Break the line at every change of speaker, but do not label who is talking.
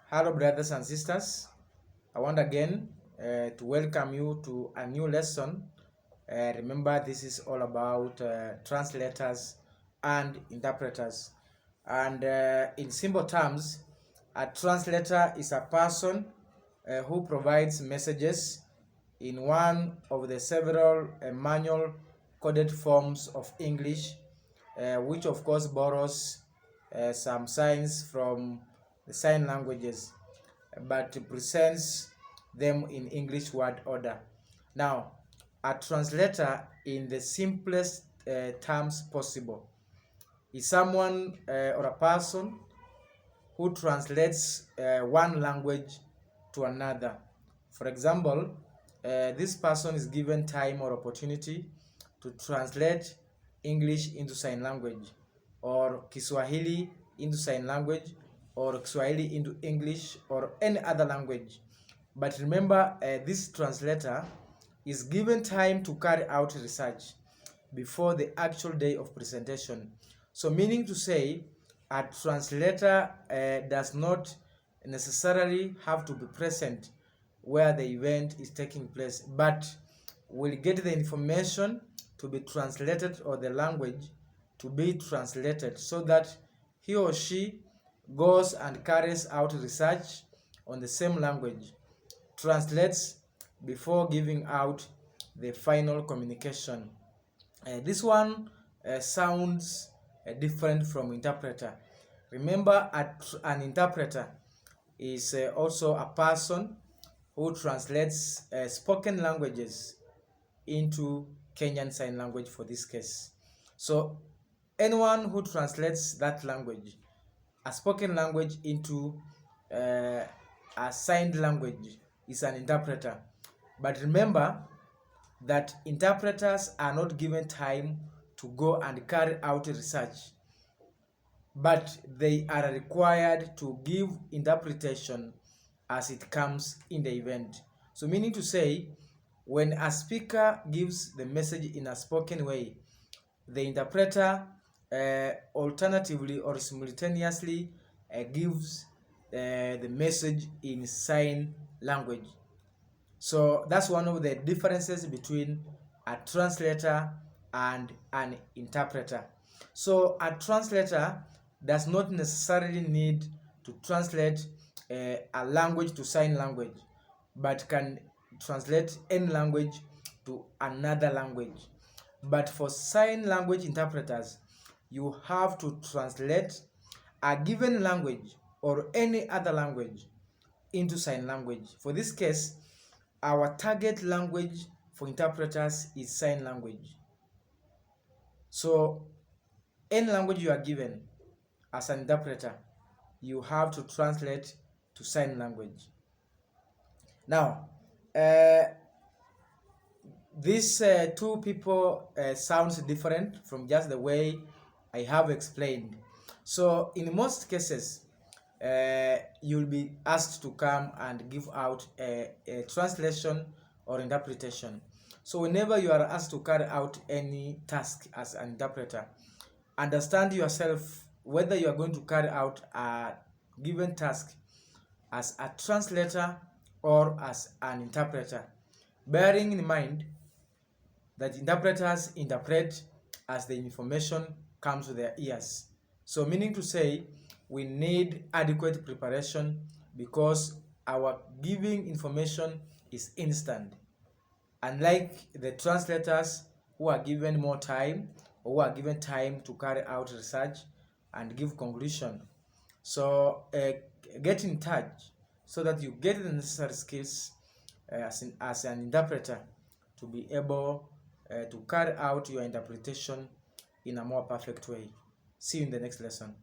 Hello, brothers and sisters. I want again to welcome you to a new lesson. Remember, this is all about translators and interpreters. And in simple terms, a translator is a person who provides messages in one of the several manual coded forms of English, which of course borrows some signs from the sign languages, but presents them in English word order. Now, a translator in the simplest terms possible is someone or a person who translates one language to another. For example, this person is given time or opportunity to translate English into sign language, or Kiswahili into sign language, or Kiswahili into English, or any other language. But remember, this translator is given time to carry out research before the actual day of presentation. So meaning to say, a translator does not necessarily have to be present where the event is taking place, but will get the information to be translated, or the language to be translated, so that he or she goes and carries out research on the same language, translates before giving out the final communication. This one sounds different from interpreter. Remember, an interpreter is also a person who translates spoken languages into Kenyan Sign Language for this case. So anyone who translates that language, a spoken language, into a signed language is an interpreter. But remember that interpreters are not given time to go and carry out research, but they are required to give interpretation as it comes in the event. So meaning to say, when a speaker gives the message in a spoken way, the interpreter alternatively or simultaneously gives the message in sign language. So that's one of the differences between a translator and an interpreter. So a translator does not necessarily need to translate a language to sign language, but can translate any language to another language. But for sign language interpreters, you have to translate a given language or any other language into sign language. For this case, our target language for interpreters is sign language. So any language you are given as an interpreter, you have to translate to sign language. Now, these two people sounds different from just the way I have explained. So in most cases, you'll be asked to come and give out a translation or interpretation. So whenever you are asked to carry out any task as an interpreter, understand yourself whether you are going to carry out a given task as a translator or as an interpreter, bearing in mind that interpreters interpret as the information comes to their ears. So meaning to say, we need adequate preparation because our giving information is instant. Unlike the translators who are given more time, or who are given time to carry out research and give conclusion. So get in touch so that you get the necessary skills as an interpreter to be able to carry out your interpretation in a more perfect way. See you in the next lesson.